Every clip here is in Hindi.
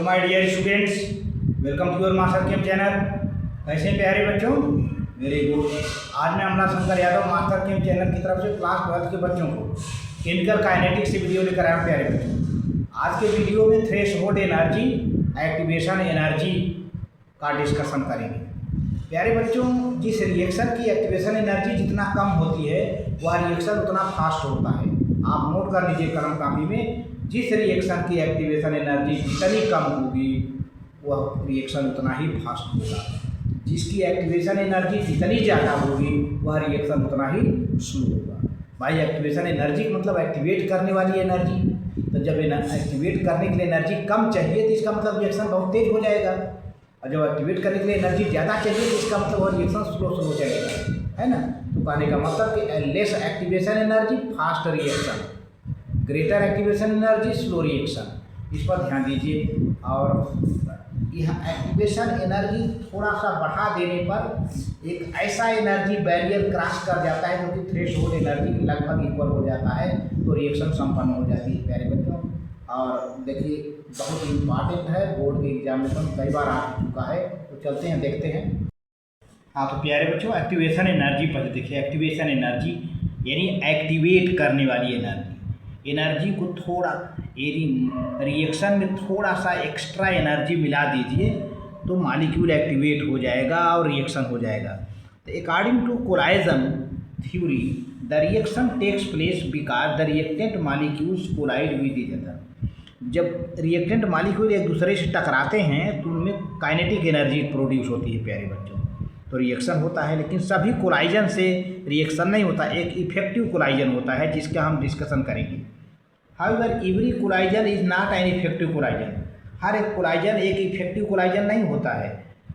My dear students, welcome to your master chem channel. कैसे हैं प्यारे बच्चों? Very good. आज मैं Amla Shankar Yadav master chem channel की तरफ से क्लास 12 के बच्चों को केमिकल काइनेटिक्स से वीडियो लेकर आया हूं। प्यारे बच्चों, आज के वीडियो में थ्रेशोल्ड एनर्जी, एक्टिवेशन एनर्जी का डिस्कशन करेंगे। प्यारे बच्चों, जिस रिएक्शन की एक्टिवेशन एनर्जी जितना कम होती है वह रिएक्शन उतना फास्ट होता है। आप नोट कर लीजिए कलम कापी में, जिस रिएक्शन की एक्टिवेशन एनर्जी जितनी कम होगी वह रिएक्शन उतना ही फास्ट होगा। जिसकी एक्टिवेशन एनर्जी जितनी ज़्यादा होगी वह रिएक्शन उतना ही स्लो होगा। भाई, एक्टिवेशन एनर्जी मतलब एक्टिवेट करने वाली एनर्जी। तो जब एक्टिवेट करने के लिए एनर्जी कम चाहिए तो इसका मतलब रिएक्शन बहुत तेज हो जाएगा, और जब एक्टिवेट करने के लिए एनर्जी ज़्यादा चाहिए तो इसका मतलब वह रिएक्शन स्लो चलेगा, है ना। तो कहने का मतलब कि less activation energy fast reaction, greater activation energy slow reaction, इस पर ध्यान दीजिए। और यह एक्टिवेशन एनर्जी थोड़ा सा बढ़ा देने पर एक ऐसा एनर्जी बैरियर क्रॉस कर जाता है जो कि थ्रेशोल्ड एनर्जी के लगभग इक्वल हो जाता है, तो रिएक्शन संपन्न हो जाती है प्यारे बच्चों। और देखिए, बहुत इम्पॉर्टेंट है, बोर्ड के एग्जामिनेशन कई बार आ चुका है। तो चलते हैं, देखते हैं। हाँ, तो प्यारे बच्चों, एक्टिवेशन एनर्जी पर देखिए। एक्टिवेशन एनर्जी यानी एक्टिवेट करने वाली एनर्जी को थोड़ा रिएक्शन में थोड़ा सा एक्स्ट्रा एनर्जी मिला दीजिए तो मॉलिक्यूल एक्टिवेट हो जाएगा और रिएक्शन हो जाएगा। तो according to collision theory the reaction takes place because the reactant molecules collide with each other. जब रिएक्टेंट मॉलिक्यूल एक दूसरे से टकराते हैं तो उनमें काइनेटिक एनर्जी प्रोड्यूस होती है प्यारे बच्चों, तो रिएक्शन होता है। लेकिन सभी कोलाइजन से रिएक्शन नहीं होता, एक इफेक्टिव कोलाइजन होता है जिसका हम डिस्कशन करेंगे। However every collision is not an effective collision. हर एक कोलाइजन एक इफेक्टिव कोलाइजन नहीं होता है।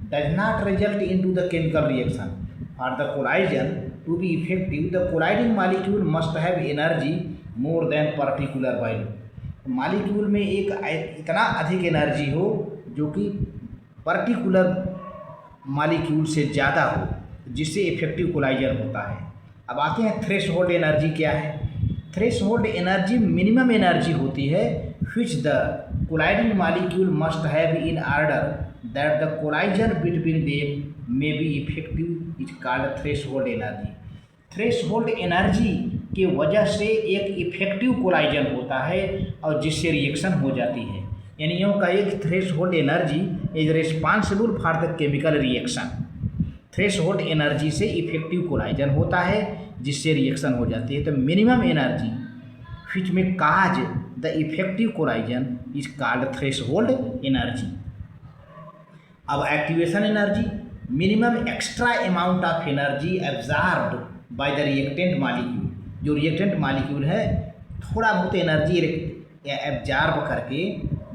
Does not result into the chemical reaction. For the collision to be effective the colliding molecule must have energy more than particular value. Molecule में एक इतना अधिक एनर्जी हो जो कि पर्टिकुलर मॉलिक्यूल से ज़्यादा हो, जिससे इफेक्टिव कोलाइजन होता है। अब आते हैं थ्रेशोल्ड एनर्जी क्या है। थ्रेशोल्ड एनर्जी मिनिमम एनर्जी होती है which the colliding molecule must have in order that the collision between them may be effective is called threshold energy। Threshold energy के वजह से एक इफेक्टिव कोलाइजन होता है और जिससे रिएक्शन हो जाती है। यानी यूँ कहिए कि threshold energy is responsible for the chemical reaction. Threshold energy से इफेक्टिव कोलाइजन होता है जिससे रिएक्शन हो जाती है। तो मिनिमम एनर्जी विच में cause the effective collision is called threshold energy. अब activation energy minimum extra amount of energy absorbed by the reactant molecule. जो रिएक्टेंट मॉलिक्यूल है थोड़ा बहुत एनर्जी एब्जॉर्ब करके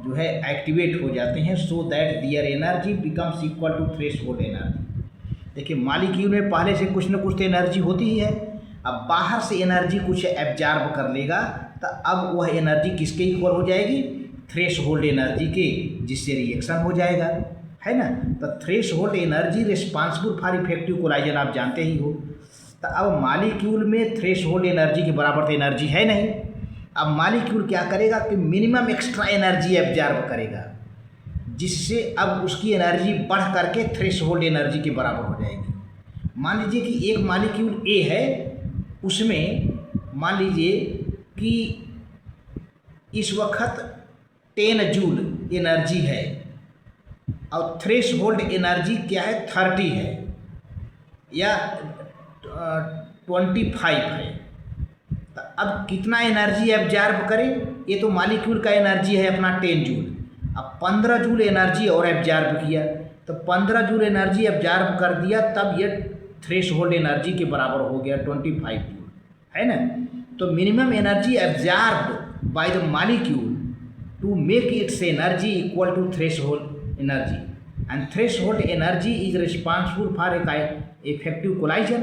जो है एक्टिवेट हो जाते हैं, so that their energy becomes equal to threshold energy. देखिए, मॉलिक्यूल में पहले से कुछ न कुछ तो एनर्जी होती ही है। अब बाहर से एनर्जी कुछ एब्जॉर्ब कर लेगा तो अब वह एनर्जी किसके इक्वल हो जाएगी? थ्रेशोल्ड एनर्जी के, जिससे रिएक्शन हो जाएगा, है ना। तो threshold energy responsible for effective collision आप जानते ही हो। तो अब मॉलिक्यूल में थ्रेशोल्ड एनर्जी के बराबर तो एनर्जी है नहीं। अब मॉलिक्यूल क्या करेगा कि मिनिमम एक्स्ट्रा एनर्जी एब्जॉर्ब करेगा, जिससे अब उसकी एनर्जी बढ़ करके थ्रेशोल्ड एनर्जी के बराबर हो जाएगी। मान लीजिए कि एक मॉलिक्यूल ए है, उसमें मान लीजिए कि इस वक्त 10 जूल एनर्जी है और थ्रेशोल्ड एनर्जी क्या है? 30 है या 25 है। तो अब कितना एनर्जी एब्जॉर्ब करें? ये तो मॉलिक्यूल का एनर्जी है अपना 10 जूल। अब 15 जूल एनर्जी और एब्जॉर्ब किया, तो 15 जूल एनर्जी एब्जॉर्ब कर दिया, तब ये थ्रेशोल्ड एनर्जी के बराबर हो गया 25 जूल, है ना। तो minimum energy absorbed by the molecule to make its energy equal to threshold energy, and threshold energy is responsible for effective collision.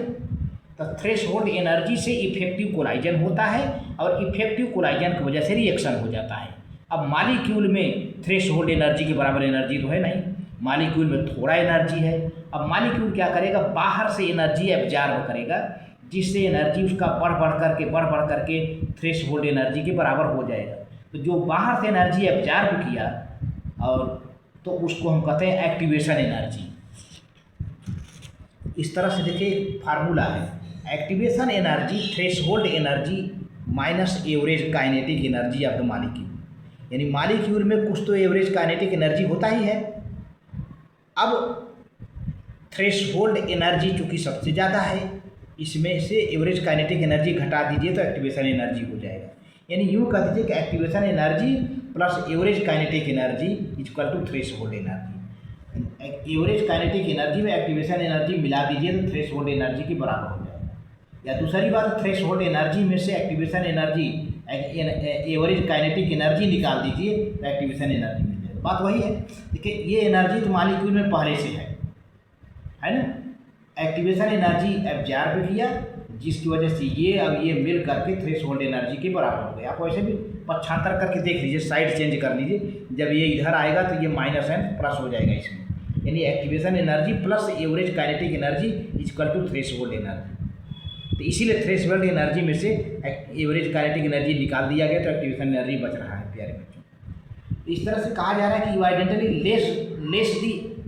तो थ्रेशोल्ड एनर्जी से इफेक्टिव कोलाइजन होता है और इफेक्टिव कोलाइजन की वजह से रिएक्शन हो जाता है। अब मॉलिक्यूल में थ्रेशोल्ड एनर्जी के बराबर एनर्जी तो है नहीं, मॉलिक्यूल में थोड़ा एनर्जी है। अब मॉलिक्यूल क्या करेगा? बाहर से एनर्जी एब्जॉर्ब करेगा, जिससे एनर्जी उसका बढ़ बढ़ करके थ्रेशोल्ड एनर्जी के बराबर हो जाएगा। तो जो बाहर से एनर्जी एब्जॉर्ब किया और तो उसको हम कहते हैं एक्टिवेशन एनर्जी। इस तरह से देखिए फार्मूला है, activation energy threshold energy minus average kinetic energy of the molecule. यानी मॉलिक्यूल में कुछ तो एवरेज काइनेटिक एनर्जी होता ही है। अब थ्रेशहोल्ड एनर्जी चूँकि सबसे ज़्यादा है, इसमें से एवरेज काइनेटिक एनर्जी घटा दीजिए तो एक्टिवेशन एनर्जी हो जाएगा। यानी यूँ कह दीजिए कि activation energy plus average kinetic energy equal to threshold energy. Average kinetic energy में एक्टिवेशन एनर्जी मिला दीजिए तो थ्रेशहोल्ड एनर्जी के बराबर हो जाएगा। या दूसरी बात, थ्रेशहोल्ड एनर्जी में से activation energy average kinetic energy निकाल दीजिए तो एक्टिवेशन एनर्जी मिल जाएगा। बात वही है। देखिए ये एनर्जी तो मॉलिक्यूल में पहले से है ना। एक्टिवेशन एनर्जी एब्जॉर्ब किया, जिसकी वजह से ये अब ये मिल करके थ्रेशहोल्ड एनर्जी के बराबर हो गया। आप वैसे भी पक्षांतर करके देख लीजिए, साइड चेंज कर लीजिए, जब ये इधर आएगा तो ये माइनस एन प्लस हो जाएगा इसमें। यानी activation energy plus average kinetic energy equal to threshold energy. तो इसीलिए थ्रेशहोल्ड एनर्जी में से एवरेज काइनेटिक एनर्जी निकाल दिया गया तो एक्टिवेशन एनर्जी बच रहा है प्यारे बच्चों। इस तरह से कहा जा रहा है कि you identity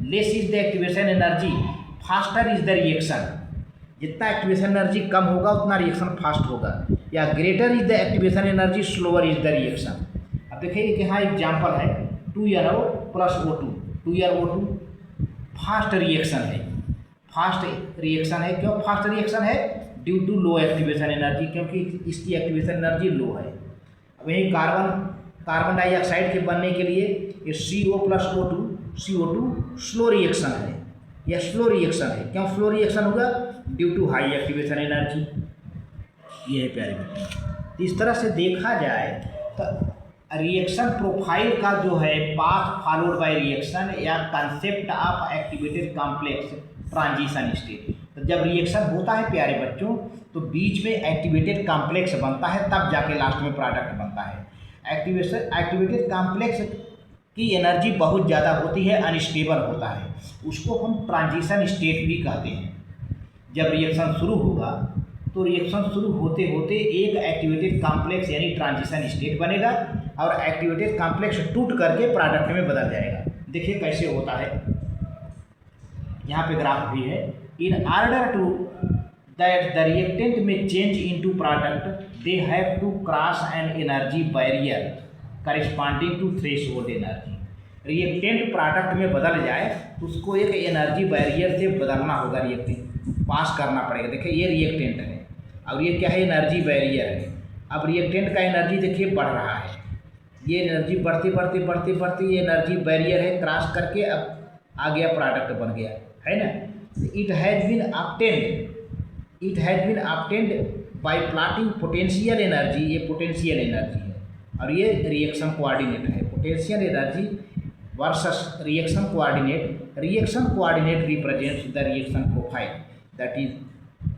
less is the activation energy faster is the reaction. जितना एक्टिवेशन एनर्जी कम होगा उतना रिएक्शन फास्ट होगा, या greater is the activation energy slower is the reaction. अब देखिए कि हाँ एग्जाम्पल है 2NO plus O2, 2NO2 fast reaction है। फास्ट रिएक्शन है, क्यों फास्ट रिएक्शन है? Due to low activation energy, क्योंकि इसकी एक्टिवेशन एनर्जी लो है। अब यही कार्बन डाइऑक्साइड के बनने के लिए ये CO plus CO2 slow reaction है, यह स्लो रिएक्शन है। क्यों स्लो रिएक्शन होगा? Due to high activation energy. ये है प्यारे बच्चों। इस तरह से देखा जाए तो रिएक्शन प्रोफाइल का जो है पाथ फॉलोड बाय रिएक्शन या concept of activated complex transition state. तो जब रिएक्शन होता है प्यारे बच्चों तो बीच में एक्टिवेटेड कॉम्प्लेक्स बनता है, तब जाके लास्ट में प्रोडक्ट बनता है। एक्टिवेटेड कॉम्प्लेक्स की एनर्जी बहुत ज़्यादा होती है, अनस्टेबल होता है, उसको हम ट्रांजिशन स्टेट भी कहते हैं। जब रिएक्शन शुरू होगा तो रिएक्शन शुरू होते होते एक एक्टिवेटेड कॉम्प्लेक्स यानी ट्रांजिशन स्टेट बनेगा और एक्टिवेटेड कॉम्प्लेक्स टूट करके प्रोडक्ट में बदल जाएगा। देखिए कैसे होता है, यहाँ पे ग्राफ भी है। In order to that the reactant may change into product they have to cross an energy barrier corresponding to threshold energy. Reactant product में बदल जाए तो उसको एक एनर्जी बैरियर से बदलना होगा, रिएक्टेंट पास करना पड़ेगा। देखिए ये रिएक्टेंट है और ये क्या है? एनर्जी बैरियर है। अब रिएक्टेंट का एनर्जी देखिए बढ़ रहा है, ये एनर्जी बढ़ती बढ़ती बढ़ती बढ़ती ये एनर्जी बैरियर है, क्रॉस करके अब आ गया प्रोडक्ट बन गया है ना। It has been obtained by plotting potential energy. ये पोटेंशियल एनर्जी है और ये रिएक्शन कोऑर्डिनेट है। Potential energy versus reaction coordinate. Reaction coordinate represents the reaction profile, that is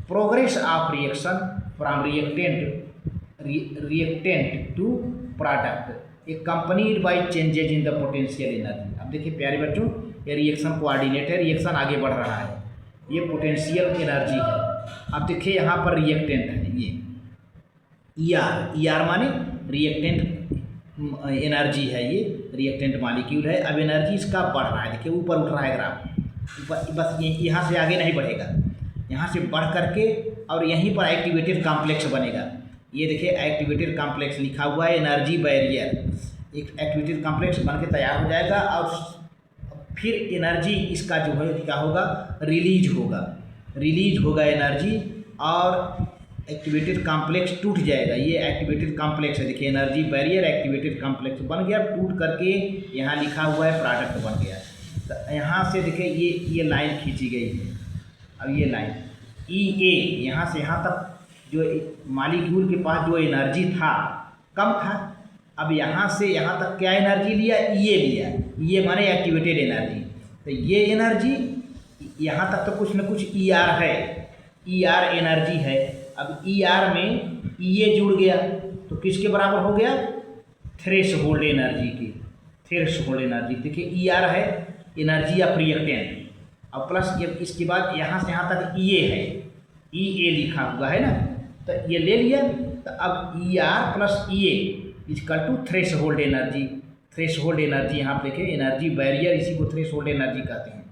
progress of reaction from reactant to product accompanied by changes in the potential energy। अब देखिए प्यारे बच्चों ये रिएक्शन कोऑर्डिनेट है, रिएक्शन आगे बढ़ रहा है, ये पोटेंशियल एनर्जी है। अब देखिए यहाँ पर रिएक्टेंट है, ये ER माने रिएक्टेंट एनर्जी है, ये रिएक्टेंट मॉलिक्यूल है। अब एनर्जी इसका बढ़ रहा है, देखिए ऊपर उठ रहा है ग्राफ, बस यहाँ से आगे नहीं बढ़ेगा, यहाँ से बढ़ करके और यहीं पर एक्टिवेटेड कॉम्प्लेक्स बनेगा। ये देखिए एक्टिवेटेड कॉम्प्लेक्स लिखा हुआ है, एनर्जी बैरियर। एक एक्टिवेटेड कॉम्प्लेक्स बन के तैयार हो जाएगा और फिर एनर्जी इसका जो है क्या होगा? रिलीज होगा एनर्जी और एक्टिवेटेड कॉम्प्लेक्स टूट जाएगा। ये एक्टिवेटेड कॉम्प्लेक्स है, देखिए एनर्जी बैरियर एक्टिवेटेड कॉम्प्लेक्स बन गया, टूट करके यहाँ लिखा हुआ है प्रोडक्ट बन गया। तो यहाँ से देखिए ये लाइन खींची गई है। अब ये लाइन EA यहाँ से यहाँ तक जो मॉलिक्यूल के पास जो एनर्जी था कम था, अब यहाँ से यहाँ तक क्या एनर्जी लिया? EA लिया। EA माने एक्टिवेटेड एनर्जी। तो ये एनर्जी यहाँ तक तो कुछ न कुछ ER है, ER एनर्जी है। अब ER में EA जुड़ गया तो किसके बराबर हो गया? थ्रेशहोल्ड एनर्जी की। थ्रेशहोल्ड एनर्जी देखिए ER है एनर्जी ऑफ रिएक्टेंट, अब प्लस ये इसके बाद यहाँ से यहाँ तक EA है, EA लिखा हुआ है ना, तो ये ले लिया। तो अब ER plus EA equal to threshold energy. Threshold energy यहाँ पे देखें, एनर्जी बैरियर, इसी को थ्रेशोल्ड एनर्जी कहते हैं।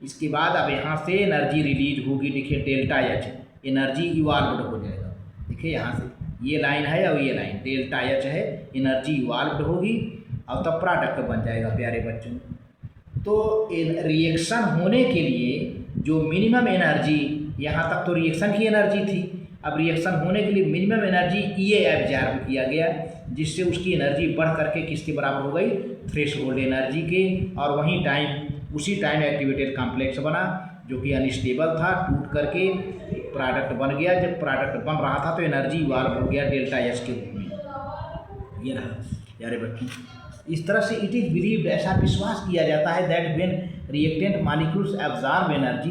इसके बाद अब यहाँ से एनर्जी रिलीज होगी, देखिए डेल्टा एच, एनर्जी इवाल्व्ड हो जाएगा। देखिए यहाँ से ये लाइन है और ये लाइन डेल्टा एच है, एनर्जी इवाल्व्ड होगी और तब प्रोडक्ट बन जाएगा प्यारे बच्चों। तो रिएक्शन होने के लिए जो मिनिमम एनर्जी, यहाँ तक तो रिएक्शन की एनर्जी थी, अब रिएक्शन होने के लिए मिनिमम एनर्जी ये एब्जॉर्ब किया गया, जिससे उसकी एनर्जी बढ़ करके किसके बराबर हो गई, थ्रेशोल्ड एनर्जी के। और वहीं उसी टाइम एक्टिवेटेड कॉम्प्लेक्स बना जो कि अनस्टेबल था, टूट करके प्रोडक्ट बन गया। जब प्रोडक्ट बन रहा था तो एनर्जी इवॉल्व हो गया डेल्टा एच के रूप में। ये रहा प्यारे बच्चों। इस तरह से इट इज़ बिलीव्ड, ऐसा विश्वास किया जाता है that when reactant molecules absorb energy,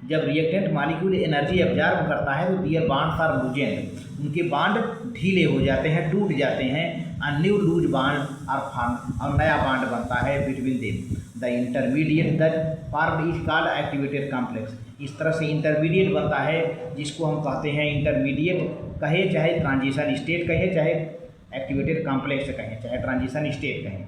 जब रिएक्टेंट मॉलिक्यूल एनर्जी एब्जॉर्ब करता है तो दियर बॉन्ड्स आर लूजेंड, उनके बांड ढीले हो जाते हैं, टूट जाते हैं। A new loose bond are form, और नया बांड बनता है between them. The intermediate that formed is called activated complex. इस तरह से इंटरमीडिएट बनता है जिसको हम कहते हैं इंटरमीडिएट कहे, चाहे ट्रांजिशन स्टेट कहे, चाहे एक्टिवेटेड कॉम्प्लेक्स कहें, चाहे ट्रांजिशन स्टेट कहें।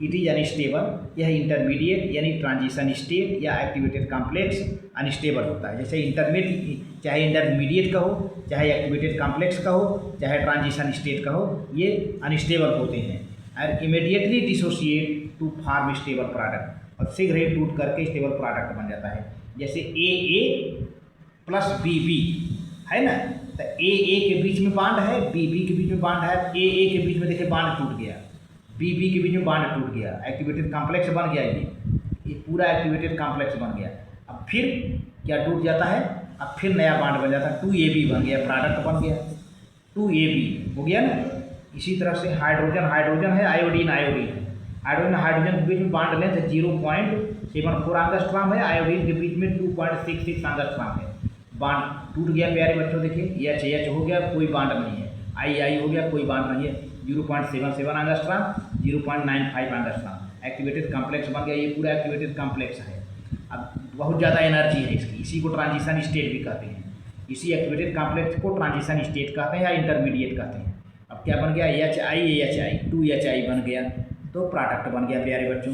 इट इज़ अनस्टेबल, यह इंटरमीडिएट यानी ट्रांजिशन स्टेट या एक्टिवेटेड कॉम्प्लेक्स अनस्टेबल होता है। जैसे इंटरमीडिएट, चाहे इंटरमीडिएट कहो, चाहे एक्टिवेटेड कॉम्प्लेक्स कहो, चाहे ट्रांजिशन स्टेट कहो, ये अनस्टेबल होते हैं। और immediately dissociate to form stable product, और शीघ्र ही टूट करके स्टेबल प्रोडक्ट बन जाता है। जैसे ए प्लस बी है ना, तो ए के बीच में बांड है, बी के बीच में बांड है, ए के बीच में देखिए बांड टूट गया, बी के बीच में बांड टूट गया, एक्टिवेटेड कॉम्प्लेक्स बन गया, ये पूरा एक्टिवेटेड कॉम्प्लेक्स बन गया। अब फिर क्या टूट जाता है, अब फिर नया बांड बन जाता है, 2AB बन गया, प्रोडक्ट बन गया, 2AB हो गया ना। इसी तरह से हाइड्रोजन है, आयोडीन है, हाइड्रोजन के बीच में बांड लेंथ 0.74 एंगस्ट्रॉम है, आयोडीन के बीच में 2.66 एंगस्ट्रॉम है। बांड टूट गया प्यारे बच्चों, देखिए एच हो गया, कोई बांड नहीं है, आई हो गया, कोई बांड नहीं है, 0.77 एंगस्ट्रॉम, 0.95 एंगस्ट्रॉम, एक्टिवेटेड कॉम्प्लेक्स बन गया। ये पूरा एक्टिवेटेड कॉम्प्लेक्स है। अब बहुत ज़्यादा एनर्जी है इसकी, इसी को ट्रांजिशन स्टेट भी कहते हैं। इसी एक्टिवेटेड कॉम्प्लेक्स को ट्रांजिशन स्टेट कहते हैं या इंटरमीडिएट कहते हैं। अब क्या बन गया, HI 2HI बन गया, तो प्रोडक्ट बन गया प्यारे बच्चों।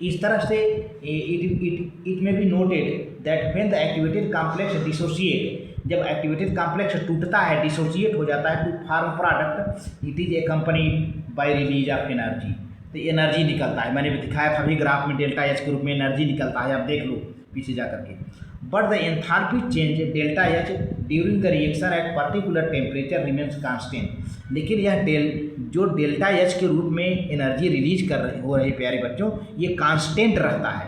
इस तरह से it may be noted that when the activated complex dissociate, जब एक्टिवेटेड कॉम्प्लेक्स टूटता है, डिसोशिएट हो जाता है to form product, it is accompanied by release of energy. तो एनर्जी निकलता है, मैंने भी दिखाया था अभी ग्राफ में, डेल्टा एच के रूप में एनर्जी निकलता है, आप देख लो पीछे जा करके। But the enthalpy change delta H during the reaction at particular temperature remains constant. लेकिन यह जो डेल्टा एच के रूप में एनर्जी रिलीज हो रही प्यारे बच्चों, ये कांस्टेंट रहता है,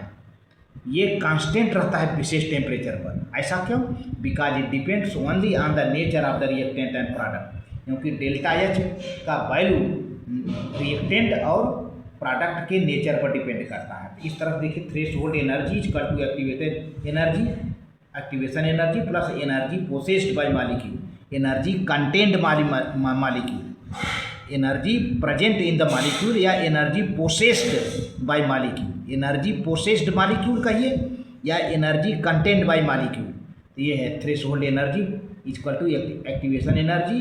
ये कांस्टेंट रहता है विशेष टेम्परेचर पर। ऐसा क्यों? Because it depends only on the nature of the reactant and product, क्योंकि डेल्टा एच का वैल्यू रिएक्टेंट और प्रोडक्ट के नेचर पर डिपेंड करता है। इस तरफ देखिए, threshold energy is equal to activated energy, activation energy plus energy possessed by molecule, energy contained molecule, energy present in the molecule या energy possessed by molecule. Energy possessed molecule कहिए या एनर्जी कंटेन्ड बाय मॉलिक्यूल। तो ये है threshold energy is equal to activation energy,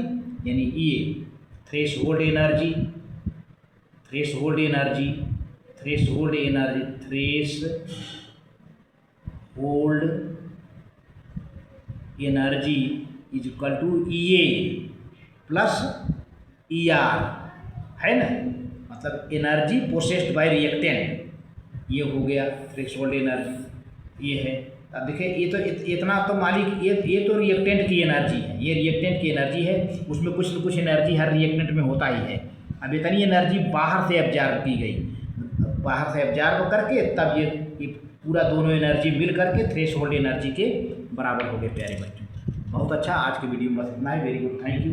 यानी ये threshold energy, threshold energy, threshold energy, threshold energy is equal to EA plus ER, है ना, मतलब एनर्जी पोसेस्ड बाय रिएक्टेंट, ये हो गया थ्रेशोल्ड एनर्जी। ये है, अब देखिए ये तो इतना तो मालिक, ये तो रिएक्टेंट की एनर्जी है, ये रिएक्टेंट की एनर्जी है, उसमें कुछ न कुछ एनर्जी हर रिएक्टेंट में होता ही है। अब इतनी एनर्जी बाहर से एब्जॉर्ब की गई, बाहर से एब्जॉर्ब करके तब ये पूरा दोनों एनर्जी मिल करके थ्रेशोल्ड एनर्जी के बराबर हो गए प्यारे बच्चों। बहुत अच्छा, आज के वीडियो में बस इतना ही। Very good, thank you.